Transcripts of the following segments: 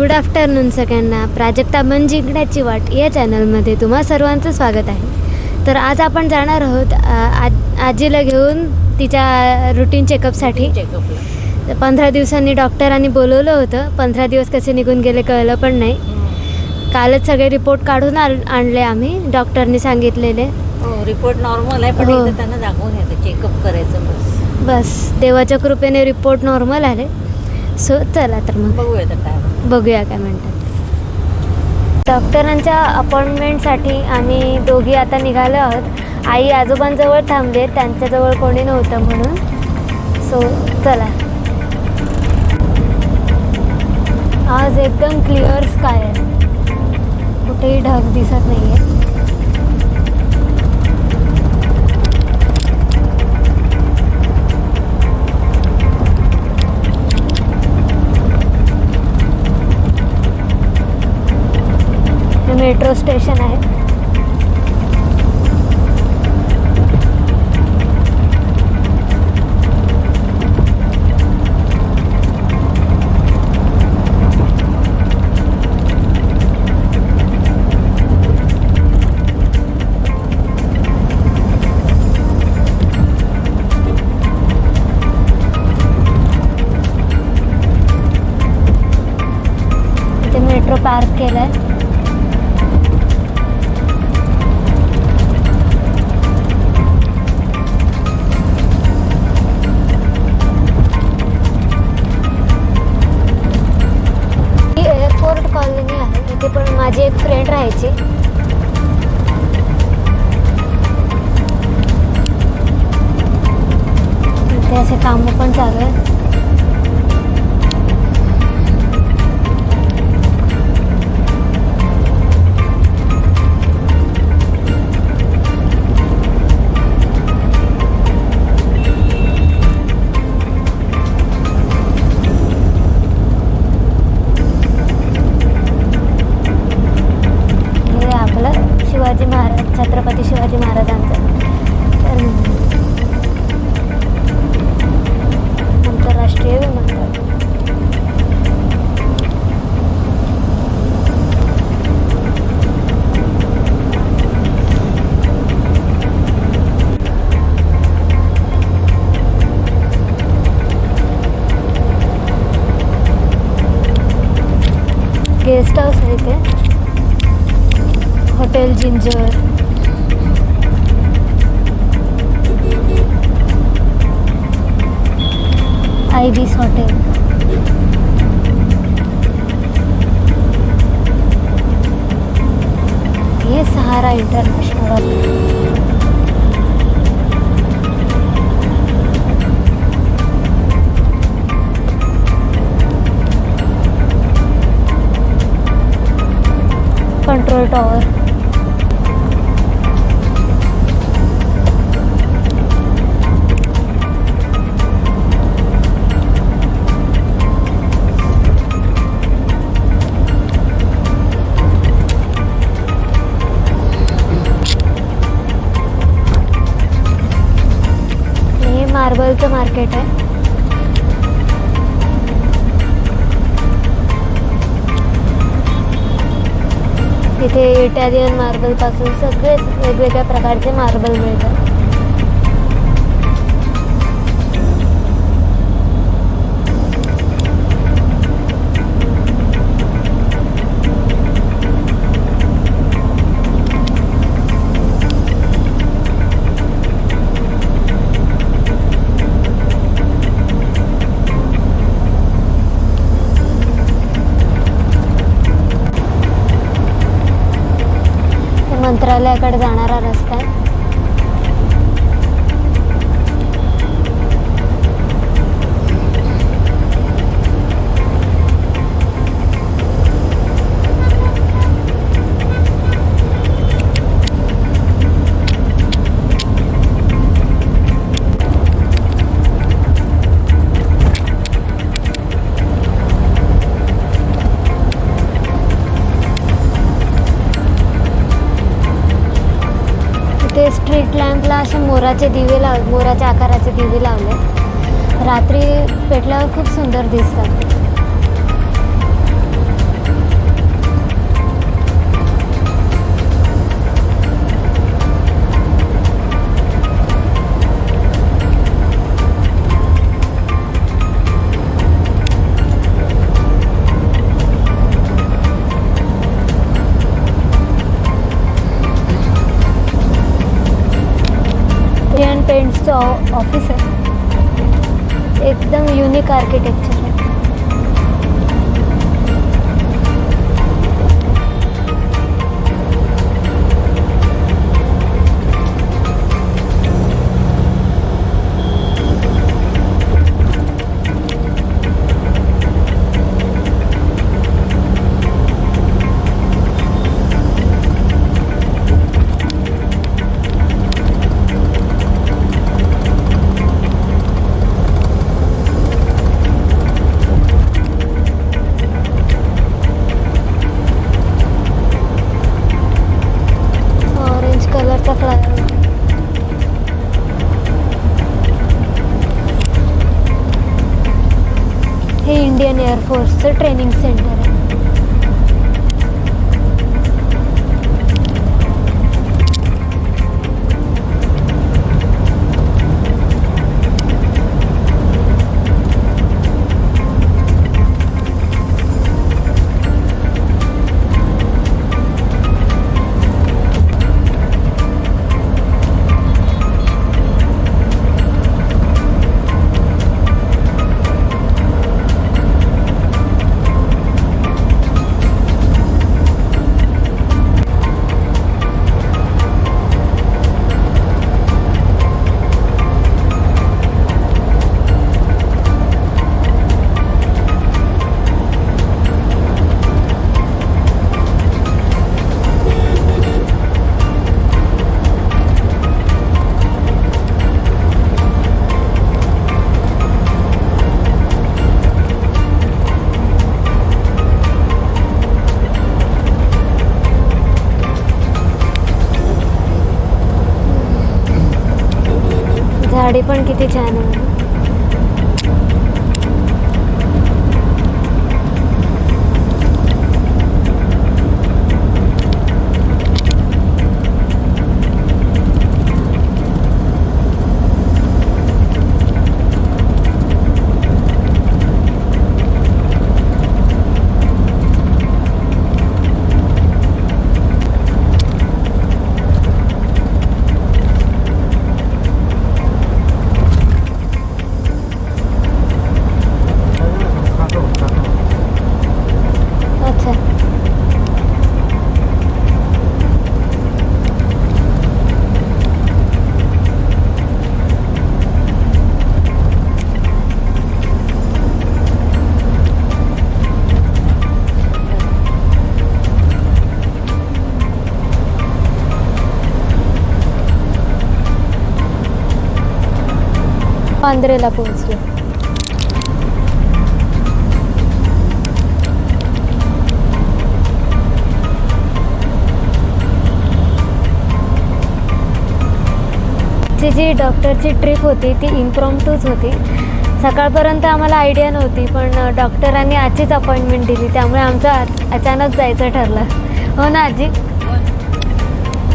Good afternoon सगळ्यांना. प्राजक्ता मन जिंकण्याची वाट या चॅनलमध्ये तुम्हा सर्वांचं स्वागत आहे. तर आज आपण जाणार आहोत आजीला घेऊन तिच्या रुटीन चेकअपसाठी. 15 दिवसांनी डॉक्टरांनी बोलवलं होतं. 15 दिवस कसे निघून गेले कळलं पण नाही. कालच सगळे रिपोर्ट काढून आणले आम्ही, डॉक्टरनी सांगितलेले. रिपोर्ट नॉर्मल आहे, पण एकदा त्यांना दाखवून येतं, चेकअप करायचं बस. देवाच्या कृपेने रिपोर्ट नॉर्मल आले. सो चला तर मग बघूया काय म्हणतात. डॉक्टरांच्या अपॉइंटमेंटसाठी आम्ही दोघी आता निघालो आहोत. आई आजोबांजवळ थांबले, त्यांच्याजवळ कोणी नव्हतं म्हणून. सो चला. आज एकदम क्लिअर स्काय आहे, कुठेही ढग दिसत नाही आहे. मेट्रो स्टेशन आहे. इथे मेट्रो पार्क केलाय. कॉलनी आहे इथे, पण माझी एक फ्रेंड राहायची. इथे असे काम पण चालू आहे. शिवाजी महाराज, छत्रपती शिवाजी महाराजांचं आंतरराष्ट्रीय विमानतळ. गेस्ट हाऊस आहे इथे, हॉटेल जिंजर. Ibis hotel. ये सहारा इंटरनॅशनल. Control tower. मार्बलचं मार्केट आहे. तिथे इटालियन मार्बल पासून सगळेच वेगवेगळ्या प्रकारचे मार्बल मिळतात. मंत्रालयाकडे जाणारा रस्ता आहे. स्ट्रीट लॅम्पला असे मोराचे मोराच्या आकाराचे दिवे लावले. रात्री पेटल्यावर खूप सुंदर दिसतात. फोर्सचं ऑफिस आहे. एकदम युनिक आर्किटेक्चर आहे. ऑरेंज कलरचा फ्लावर. हे इंडियन एअरफोर्सचं ट्रेनिंग सेंटर आहे. झाडी पण किती छान आहे. अच्छा. पांढरेला पोहोचलो. जी डॉक्टरची ट्रिप होती ती इम्प्रॉम्प्टूच होती. सकाळपर्यंत आम्हाला आयडिया नव्हती, पण डॉक्टरांनी आजचीच अपॉइंटमेंट दिली, त्यामुळे आमचं अचानक जायचं ठरलं. हो ना आजी?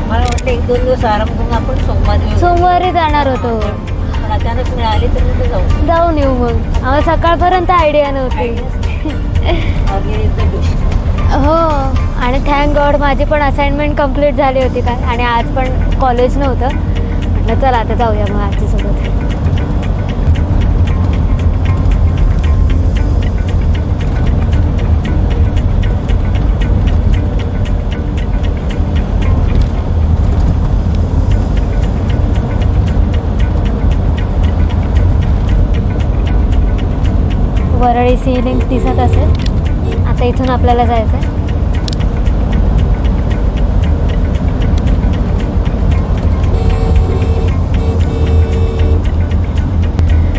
मला वाटलं 1-2 दिवस आराम करून आपण सोमवारी जाणार होतो. पण अचानक मिळाली तर मी जाऊन येऊ. मग आम्हाला सकाळपर्यंत आयडिया नव्हती. हो, आणि थँक गॉड माझी पण असाइनमेंट कंप्लीट झाली होती काय, आणि आज पण कॉलेज नव्हतं. म्हटलं चला आता जाऊया मग आजीसोबत. वरळी सी लिंक दिसत असेल. आता इथून आपल्याला जायचं आहे.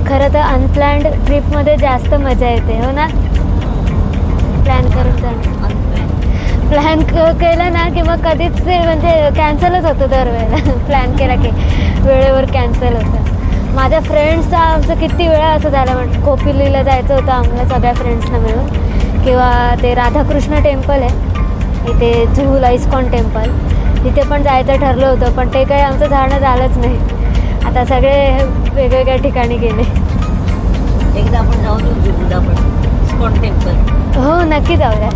खरं तर अनप्लॅन्ड ट्रिपमध्ये जास्त मजा येते. हो ना? प्लॅन करून जाणं. प्लॅन केलं ना की मग कधीच ते म्हणजे कॅन्सलच होतं दरवेळेला. प्लॅन केला की वेळेवर कॅन्सल होतं. माझ्या फ्रेंड्सचा आमचं किती वेळा असं झालं. म्हणजे कोपिलीला जायचं होतं आम्हाला सगळ्या फ्रेंड्सना मिळून, किंवा ते राधाकृष्ण टेम्पल आहे इथे जुहूला, इस्कॉन टेम्पल, तिथे पण जायचं ठरलं होतं, पण ते काही आमचं जाणं झालंच नाही. आता सगळे वेगवेगळ्या ठिकाणी गेले. एकदा आपण जाऊन येऊ जुहूला पण, इस्कॉन टेम्पल. हो, नक्की जाऊया.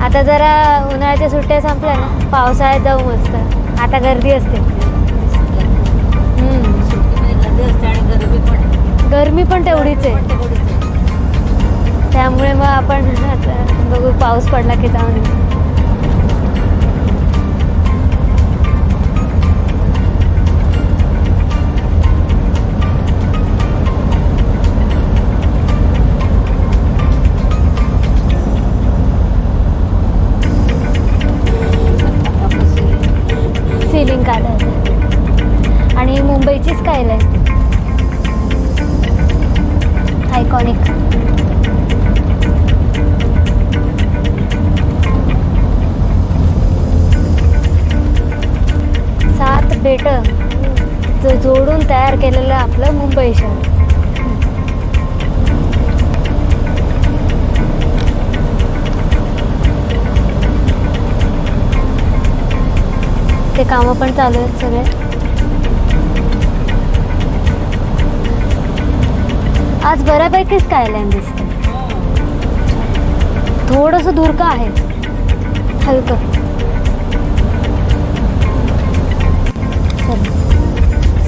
आता जरा उन्हाळ्याच्या सुट्ट्या संपल्या ना, पावसाळ्यात जाऊ मस्त. आता गर्दी असते. सुट्टीमध्ये असते आणि गरमी पण तेवढीच आहे. पण तेवढीच आहे. त्यामुळे मग आपण आता बघू पाऊस पडला की जाऊन येऊ. सिलिंग काढायचं आणि मुंबईची स्कायलाईन आयकॉनिक. सात बेटं जोडून तयार केलेलं आपलं मुंबई शहर. ते कामं पण चालू आहेत सगळे. आज बऱ्यापैकी स्कायलाईन दिसते. थोडंसं धुरकं आहे, हलकं.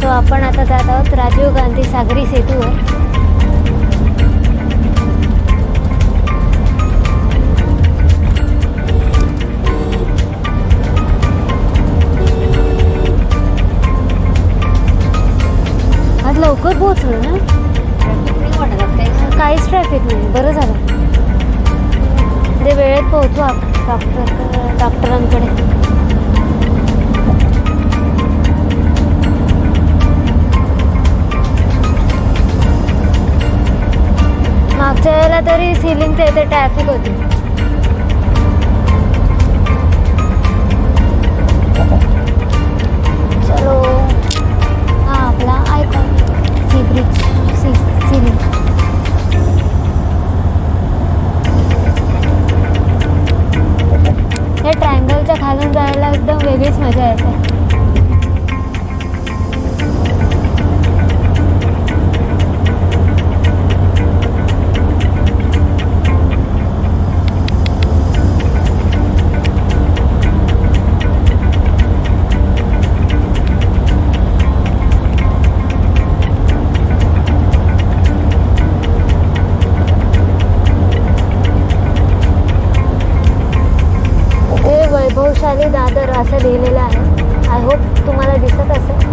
सो आपण आता जात आहोत राजीव गांधी सागरी सेतूवर. आज लवकर पोहोचलो ना, ट्रॅफिक नाही वाटत आता काही. काहीच ट्रॅफिक नाही. बरं झालं म्हणजे वेळेत पोहोचू आपण डॉक्टरांकडे. मागच्या वेळेला तरी सिलिंगच्या इथे ट्रॅफिक होती. चलो, हा आपला आयकॉन सी ब्रिज, सिलिंग. हे ट्रायंगलच्या खालून जायला एकदम वेगळीच मजा येते. वैभवशाली दादर असं लिहिलेलं आहे. आय होप तुम्हाला दिसत असेल.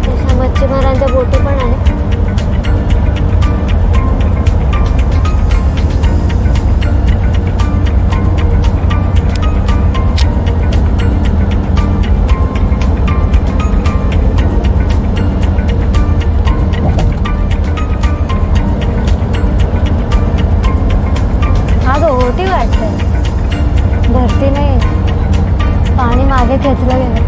तशा मच्छीमारांच्या बोटी पण आहेत. भरती वाटतंय, भरती नाही, पाणी मागे खेचलं गेलं.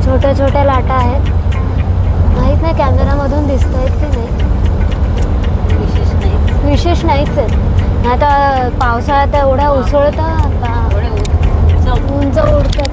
छोट्या छोट्या लाटा आहेत. माहीत नाही कॅमेरामधून दिसत आहेत की नाही. विशेष नाहीच आहेत. आता पावसाळ्यात एवढ्या उसळतं उंच उडतात.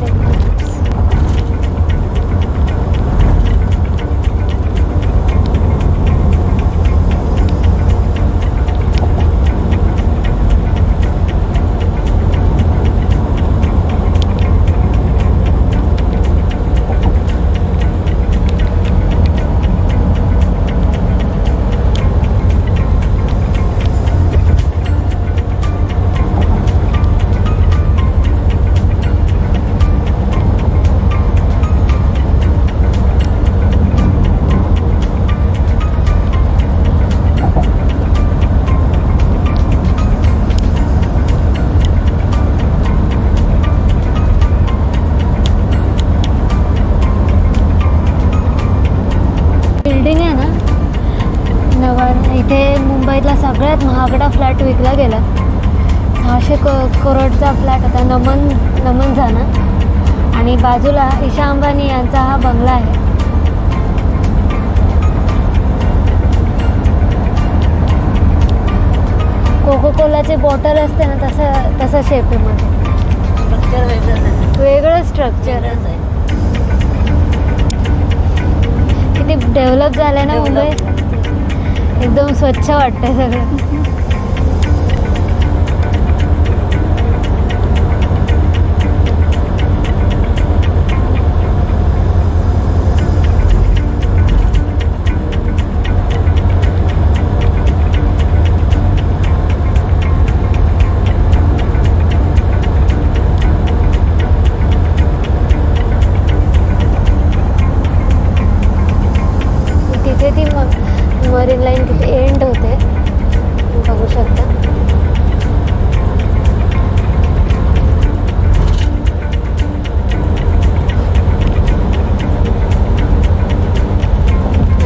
सगळ्यात महागडा फ्लॅट विकला गेला. 600 करोडचा फ्लॅट आता नमन झाला. आणि बाजूला ईशा अंबानी यांचा हा बंगला आहे. कोको कोलाचे बॉटल असते ना, तसं शेप आहे मध्ये. स्ट्रक्चर वेगळं स्ट्रक्चर आहे. किती डेव्हलप झालंय ना मुंबई. एकदम स्वच्छ वाटतंय सगळं. तिथे ती मरीन लाईन तिथे एंड होते, बघू शकता.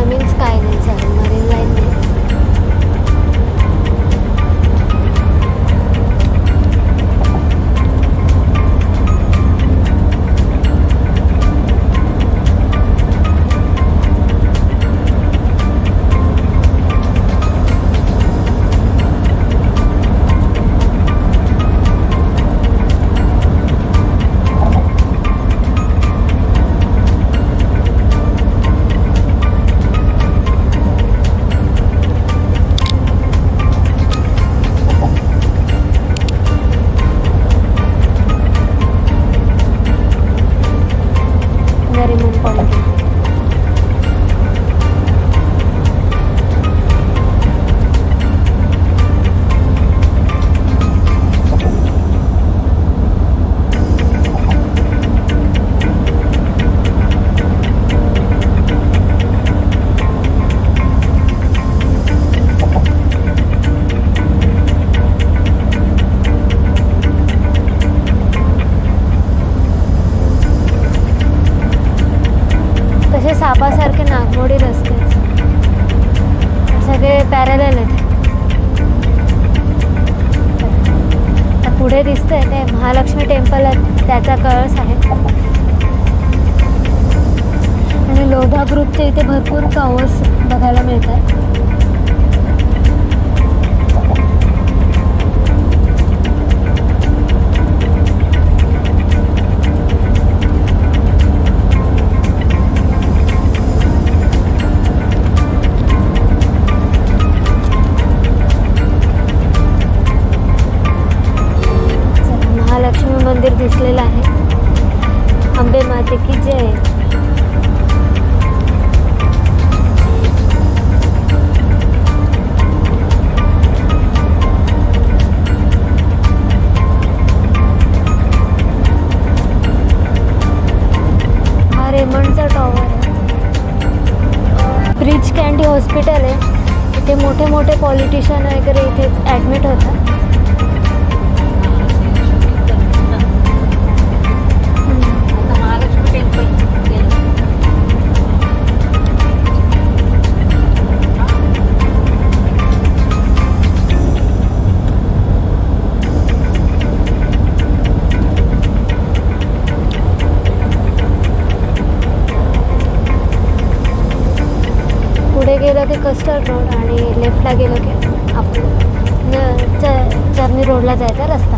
मीन्स काय नाही सर, मरीन लाईन नाही. नरीमन पॉइंट. तसे सापासारखे नागमोडी रस्ते सगळे पॅरलल आहेत. पुढे दिसतंय ते महालक्ष्मी टेम्पल आहे, त्याचा कळस आहे. आणि लोधा ग्रुपचे इथे भरपूर टॉवर्स बघायला मिळतात. महालक्ष्मी मंदिर दिसलेलं आहे. अंबे माते की जय. हा रेमंडचा टॉवर आहे. ब्रिज कँडी हॉस्पिटल आहे. इथे मोठे मोठे पॉलिटिशियन वगैरे इथे ॲडमिट होतात. महालक्ष्मी टेम्पल पुढे गेलं की कस्टर्ड रोड आणि लेफ्टला गेलं की आपण चर्नी रोडला जायचा रस्ता.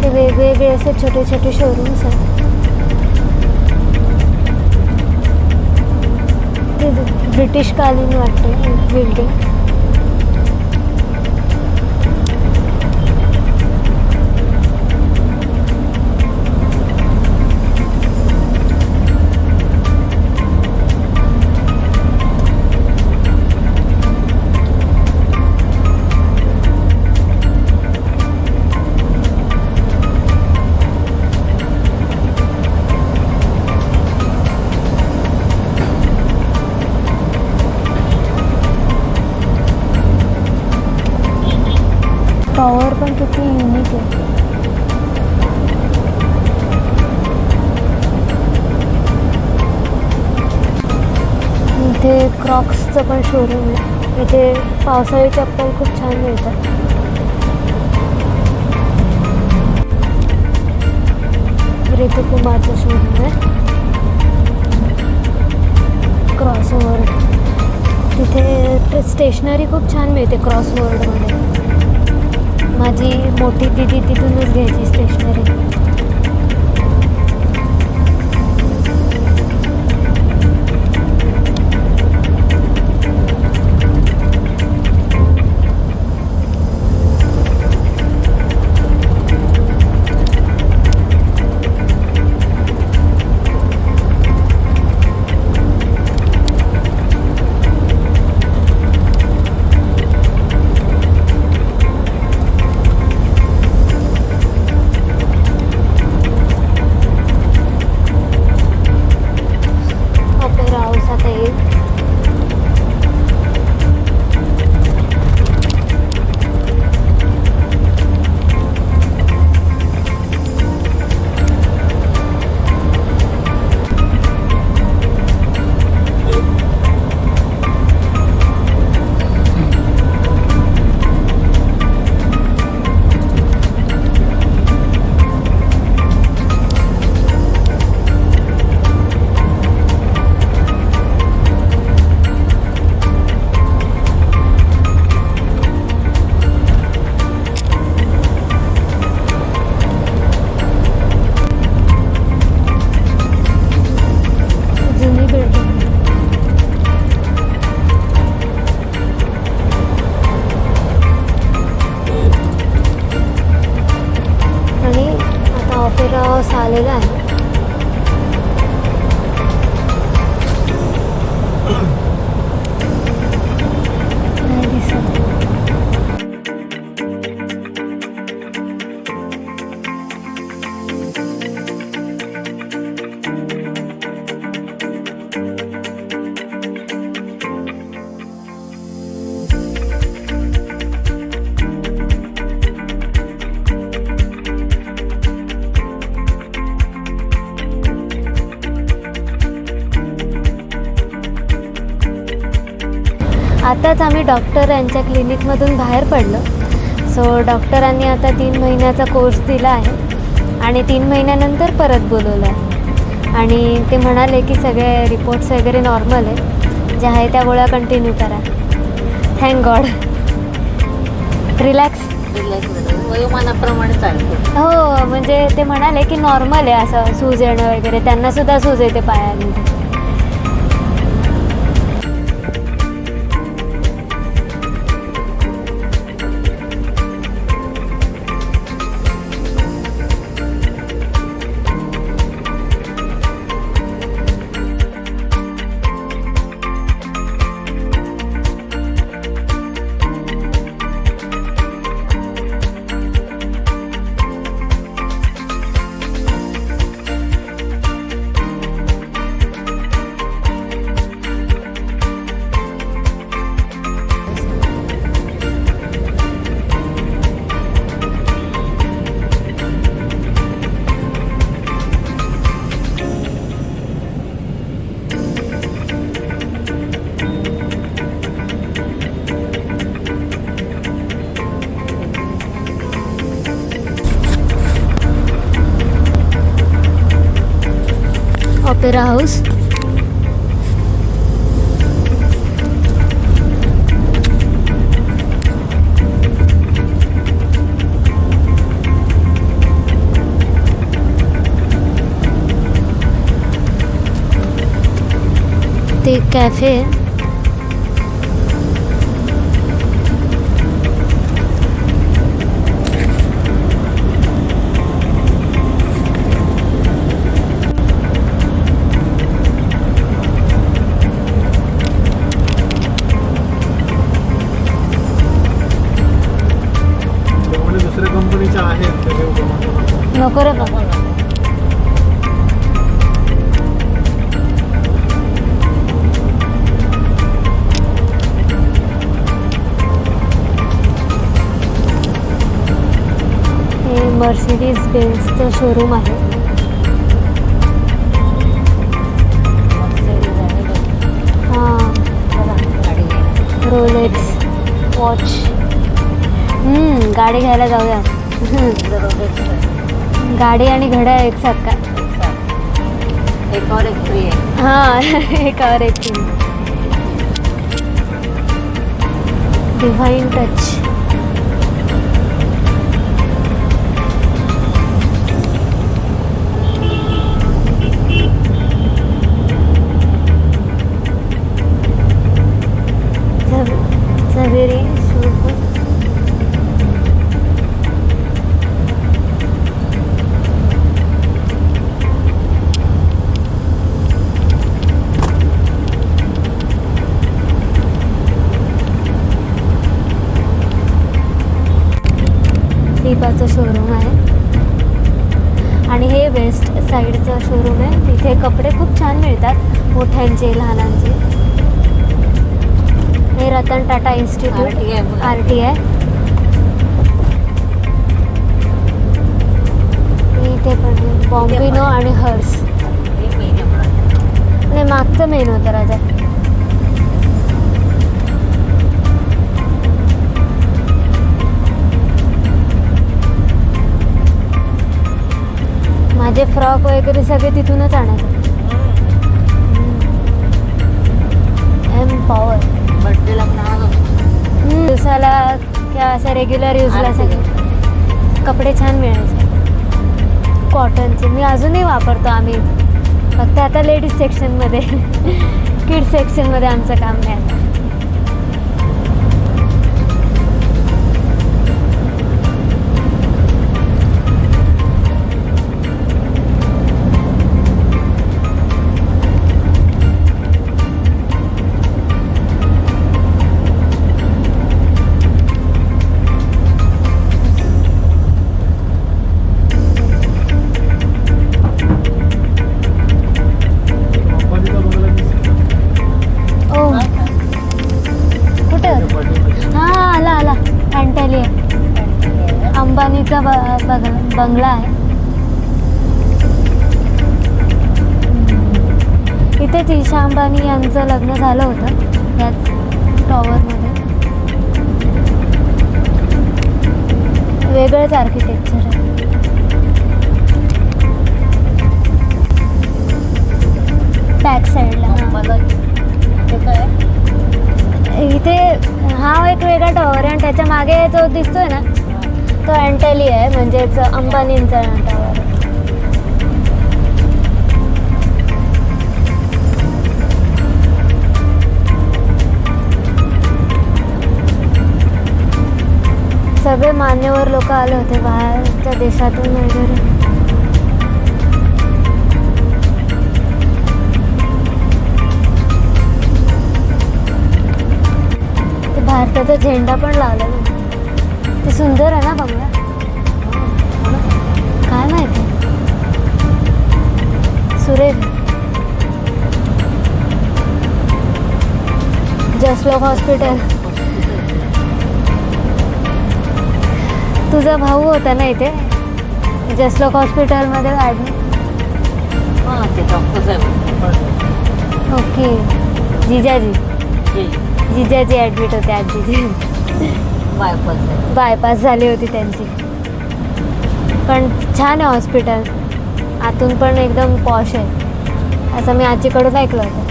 ते वेगवेगळे असे छोटे छोटे शोरूम्स आहेत. ते ब्रिटिश कालीन वाटते बिल्डिंग. ओके. इथे क्रॉक्सचं पण शोरूम आहे. इथे पावसाळी चप्पल खूप छान मिळतात. ऋतुकुमारचं शोरूम आहे. क्रॉसवर्ड, तिथे स्टेशनरी खूप छान मिळते क्रॉसवर्डमध्ये. माझी मोठी दिदी तिथूनच घ्यायची स्टेशनरी. ऑपेरा हाऊस आता येईल. जुनी बिल्डिंग. आणि आता ऑपेरा हाऊस आलेला आहे. नाही दिसत. आताच आम्ही डॉक्टर यांच्या क्लिनिकमधून बाहेर पडलो. सो डॉक्टरांनी आता 3 महिन्याचा कोर्स दिला आहे आणि 3 महिन्यानंतर परत बोलवलं आहे. आणि ते म्हणाले की सगळे रिपोर्ट्स वगैरे नॉर्मल आहे, ज्या आहे त्या गोळ्या कंटिन्यू करा. Thank God. रिलॅक्स. वयोमानाप्रमाणे चालतो. हो, म्हणजे ते म्हणाले की नॉर्मल आहे असं सूज येणं वगैरे. त्यांनासुद्धा सूज येते पायाने. Opera house. ते कॅफे आहे. दुसऱ्या कंपनीच्या आहेत ते घेऊ का? नको रे बाबा. मर्सिडीज बेन्झचं शोरूम आहे. Mercedes आहे बघ. हां, चला, गाडी घ्यायला. Rolex watch. गाडी घ्यायला जाऊया. इकडं रोलेक्स आहे. गाडी आणि घड्याळ एकसाथ का? एकावर एक फ्री आहे. हां, एकावर एक तीन. Divine touch. झवेरी शूज. दीपाचं शोरूम आहे आणि हे वेस्ट साईडचं शोरूम आहे. तिथे कपडे खूप छान मिळतात, मोठ्यांचे लहानांचे. हे रतन टाटा इन्स्टिट्यूट RTI. इथे पण बॉम्बिनो आणि हर्स. हे मेन आहे आपलं. नाही, मागचं मेन होतं राजा. माझे फ्रॉक वगैरे सगळे तिथूनच आणायचे. M power. बर्थडेला पण आणत होतो. दिवसाला किंवा असं रेग्युलर यूजला सगळे कपडे छान मिळायचे कॉटनचे. मी अजूनही वापरतो आम्ही, फक्त आता लेडीज सेक्शनमध्ये. किड सेक्शनमध्ये आमचं काम नाही आता. अंबानीचा बंगला दिसतो. ओ, कुठे होतं? पाठीमागे. हां, आला अँटेलिया. अंबानीचा बंगला आहे. इथेच ईशा अंबानी यांचं लग्न झालं होतं याच टॉवरमध्ये. वेगळंच आर्किटेक्चर आहे. बॅक साईडला मला ते काय आहे? इथे हा एक वेगळा टॉवर आहे आणि त्याच्या मागे जो दिसतोय ना तो अँटेलिया आहे, म्हणजेच अंबानींचा टॉवर. सगळे मान्यवर लोक आले होते बाहेरच्या देशातून वगैरे. भारताचा झेंडा पण लावला ना. ते सुंदर आहे ना बंगला. काय माहिती, सुरेख. जसलोक हॉस्पिटल. तुझा भाऊ होता ना इथे जसलोक हॉस्पिटलमध्ये ॲडमिट. हां, ते डॉक्टर्स आहे. ओके. जिजाजी ॲडमिट होते. आजीजी बायपास आहे. बायपास झाली होती त्यांची. पण छान आहे हॉस्पिटल, आतून पण एकदम पॉश आहे असं मी आजीकडून ऐकलं होतं.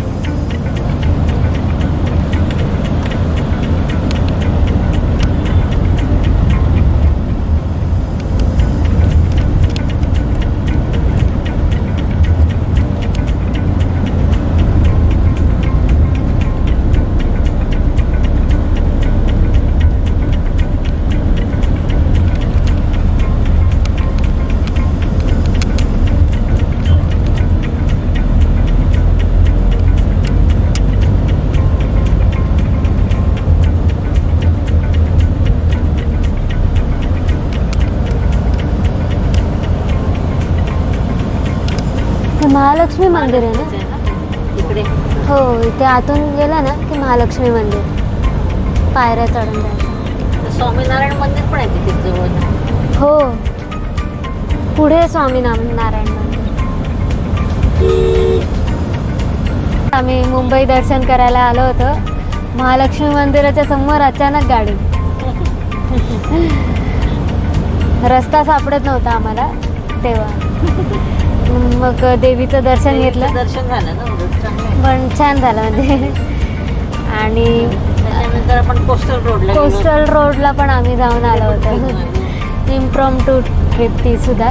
महालक्ष्मी मंदिर आहे ना इकडे. हो, इथे आतून गेला ना की महालक्ष्मी मंदिर. पायऱ्या चढून जायचं. स्वामीनारायण मंदिर पण आहे तिथे जवळ. हो, पुढे स्वामीनारायण मंदिर. आम्ही मुंबई दर्शन करायला आलो होतो. महालक्ष्मी मंदिराच्या समोर अचानक गाडी. रस्ता सापडत नव्हता आम्हाला तेव्हा. मग देवीचं दर्शन घेतलं, दर्शन झालं ना, उलट चांगलं आहे. पण छान झालं म्हणजे. आणि त्याच्यानंतर आपण कोस्टल रोडला पण आम्ही जाऊन आलो होतो. इम्प्रॉम्प्टू ट्रिप ती सुद्धा.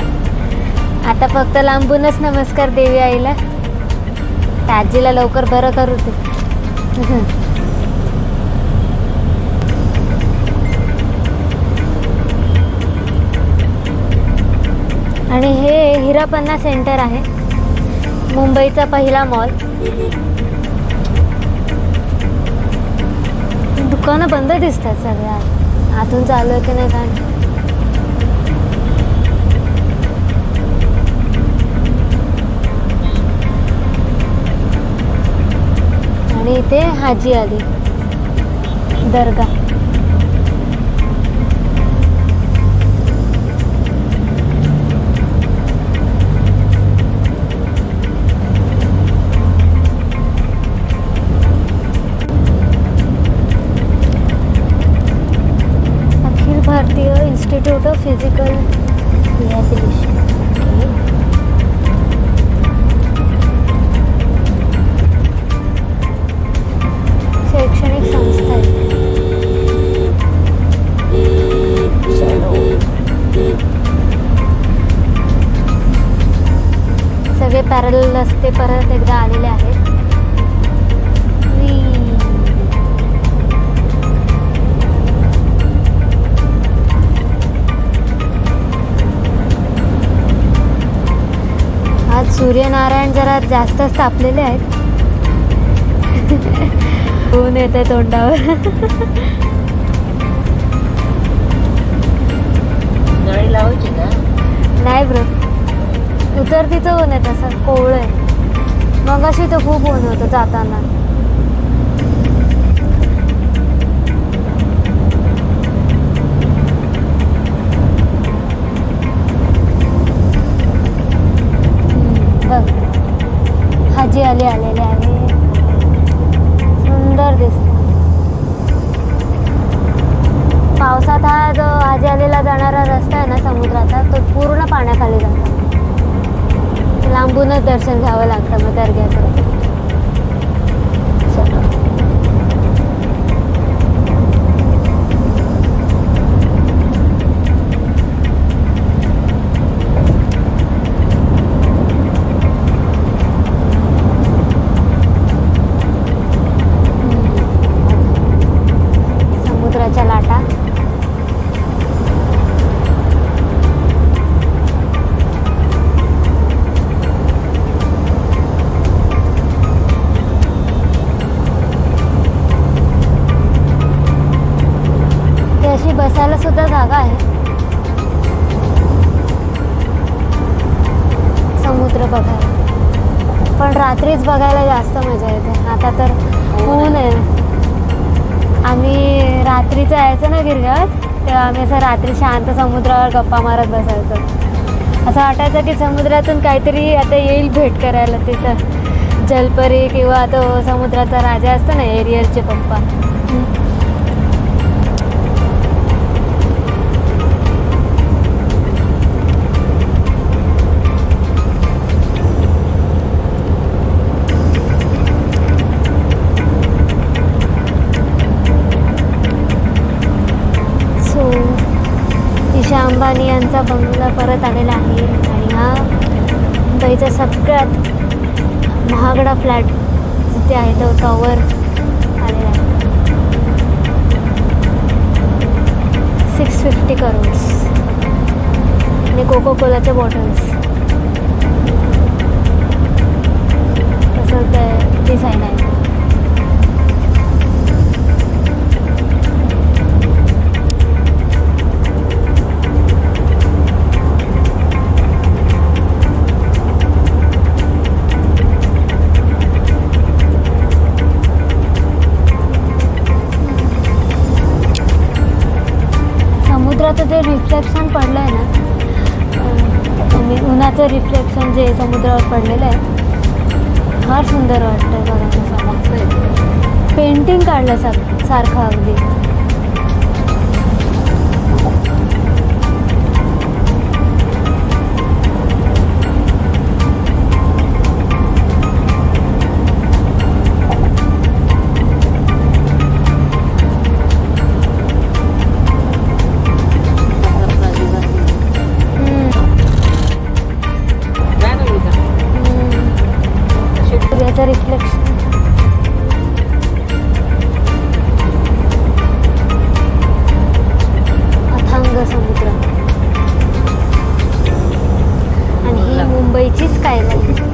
आता फक्त लांबूनच नमस्कार देवी आईला. त्या आजीला लवकर बरं करू ते. आणि हे हिरापन्ना सेंटर आहे, मुंबईचा पहिला मॉल. दुकानं बंद दिसतात सगळ्या. आतून चालू आहे की नाही काय. आणि इथे हाजी आली दर्गा. Akhil Bharatiya institute of physical rehabilitation. शैक्षणिक संस्था आहे. सगळे पॅरल रस्ते परत एकदा आलेले आहेत. आज सूर्यनारायण जरा जास्तच तापलेले आहेत. ऊन येते तोंडावर. गाडी लावायची का? नाही ब्रो, उतरतीचं ऊन आहे तसं कोवळं आहे. मग अशी तर खूप ऊन होतं जाताना. बघ, हाजी आली आलेले आहे. सुंदर दिसत. पावसात हा जो हाजी आलेला जाणारा रस्ता आहे ना समुद्राचा, तो पूर्ण पाण्याखाली जातो. लांबूनच दर्शन घ्यावं लागतं मग दर्ग्याचं. समुद्राच्या लाटा. अशी बसायला सुद्धा जागा आहे. समुद्र बघायला पण रात्रीच बघायला जास्त मजा येते. आता तर ऊन आहे. आम्ही रात्रीचं यायचं ना गिरगावात, तेव्हा आम्ही असं रात्री शांत समुद्रावर गप्पा मारत बसायचो. असं वाटायचं की समुद्रातून काहीतरी आता येईल भेट करायला. तिथं जलपरी किंवा तो समुद्राचा राजा असतो ना, एरियलचे पप्पा. अंबानी यांचा बंगला परत आलेला आहे. आणि हा मुंबईचा सगळ्यात महागडा फ्लॅट जिथे आहे तो टॉवर आलेला आहे. 650 करोड्स. आणि कोको कोलाच्या बॉटल्स. तसं ते डिझाईन आहे. समुद्राचं जे रिफ्लेक्शन पडलं आहे ना, आणि उन्हाचं रिफ्लेक्शन जे समुद्रावर पडलेलं आहे फार सुंदर वाटतं बघा. पेंटिंग काढलं सारखं अगदी. सूर्याचं रिफ्लेक्शन अथांग समुद्र आणि ही मुंबईची स्कायलाईन.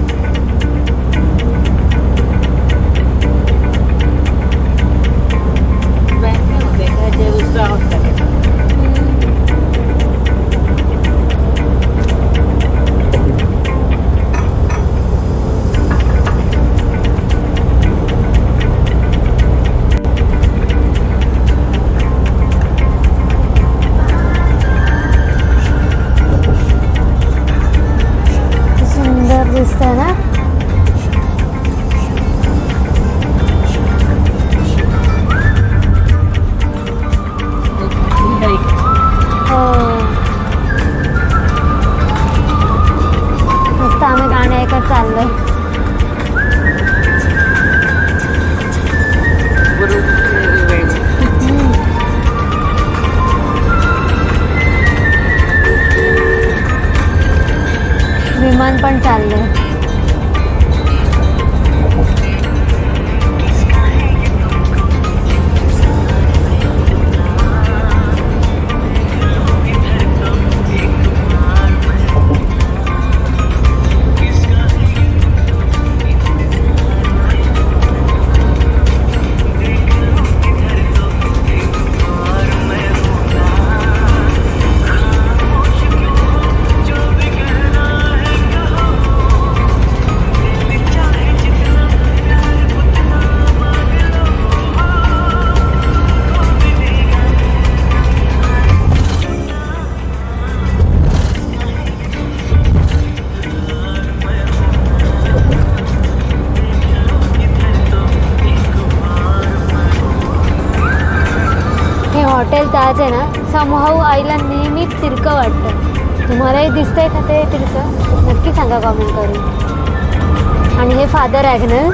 सुंदर दिसतंय ना. हो मस्त आम्ही गाणे ऐकत चाललोय. विमान पण चाललंय. हे हॉटेल ताज आहे ना, समहाऊ आईला नेहमीच तिरकं वाटतं. तुम्हालाही दिसतंय का ते तिरकं? नक्की सांगा कमेंट करून. आणि हे फादर ॲग्नल.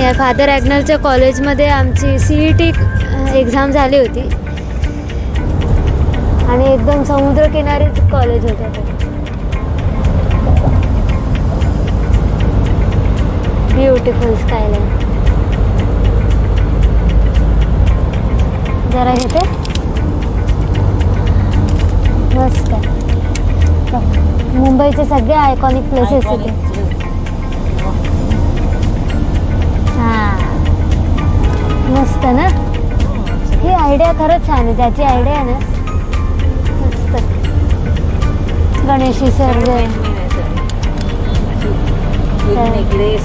या फादर ॲग्नलच्या कॉलेजमध्ये आमची CET एक्झाम झाली होती आणि एकदम समुद्रकिनारीच कॉलेज होतं ते. Beautiful skyline. जरा घेते. मस्त आहे. मुंबईचे सगळे आयकॉनिक प्लेसेस होते. हां मस्त ना. ही आयडिया खरंच छान आहे. ज्याची आयडिया आहे ना मस्त. गणेश विसर्जन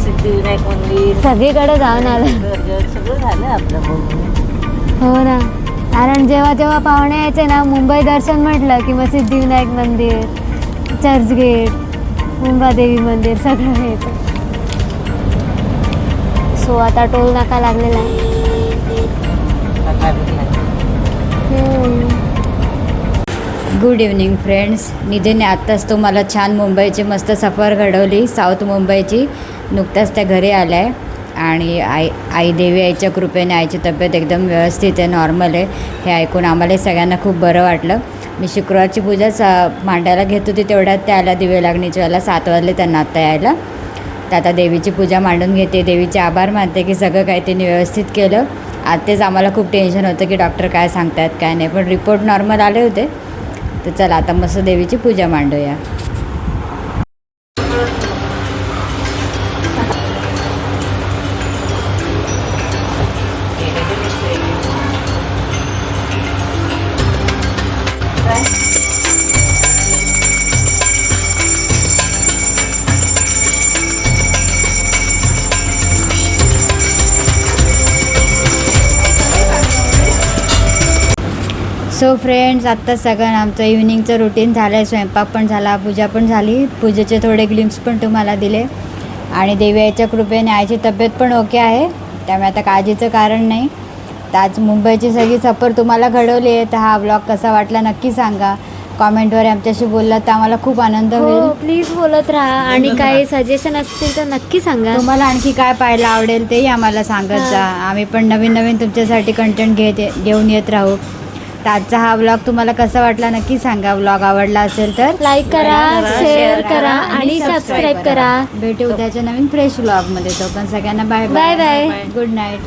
सिद्धिविनायक मंदिर सगळीकडे जाऊन आलं. सगळं झालं आपलं बघून. हो ना. कारण जेव्हा जेव्हा पाहुणे यायचे ना, मुंबई दर्शन म्हटलं की मग सिद्धिविनायक मंदिर, चर्चगेट, मुंबादेवी मंदिर सगळं यायचं. सो आता टोल नाका लागलेला आहे. Good evening friends. निधीने आत्ताच तुम्हाला छान मुंबईची मस्त सफर घडवली, साऊथ मुंबईची. नुकताच त्या घरी आल्या आहे आणि आई देवी आईच्या कृपेने आईची तब्येत एकदम व्यवस्थित आहे, नॉर्मल आहे. हे ऐकून आम्हाला सगळ्यांना खूप बरं वाटलं. मी शुक्रवारची पूजाच मांडायला घेत होती, तेवढ्यात त्या आल्या दिवे लागणीच्या वेळेला. 7 वाजले त्यांना आत्ता यायला. तर आता देवीची पूजा मांडून घेते. देवीचे आभार मानते की सगळं काही त्यांनी व्यवस्थित केलं. आज तेच आम्हाला खूप टेन्शन होतं की डॉक्टर काय सांगतायत काय नाही, पण रिपोर्ट नॉर्मल आले होते. तर चला आता मस्त देवीची पूजा मांडूया. सो फ्रेंड्स, आत्ता सगळं आमचं इव्हिनिंगचं रुटीन झालं आहे. स्वयंपाक पण झाला, पूजा पण झाली. पूजेचे थोडे ग्लिम्स पण तुम्हाला दिले. आणि देवी आईच्या कृपेने आईची तब्येत पण ओके आहे, त्यामुळे आता काळजीचं कारण नाही. तर आज मुंबईची सगळी सफर तुम्हाला घडवली आहे. तर हा ब्लॉग कसा वाटला नक्की सांगा. कॉमेंटवर आमच्याशी बोललात तर आम्हाला खूप आनंद हो होईल. प्लीज बोलत राहा आणि काही सजेशन असतील तर नक्की सांगा. तुम्हाला आणखी काय पाहायला आवडेल तेही आम्हाला सांगत जा. आम्ही पण नवीन नवीन तुमच्यासाठी कंटेंट घेऊन येत राहू. तर आजचा हा ब्लॉग तुम्हाला कसा वाटला नक्की सांगा. ब्लॉग आवडला असेल तर लाईक करा, शेअर करा आणि सबस्क्राईब करा. भेटू उद्याच्या नवीन फ्रेश ब्लॉगमध्ये. तो पण सगळ्यांना bye bye bye. Good night.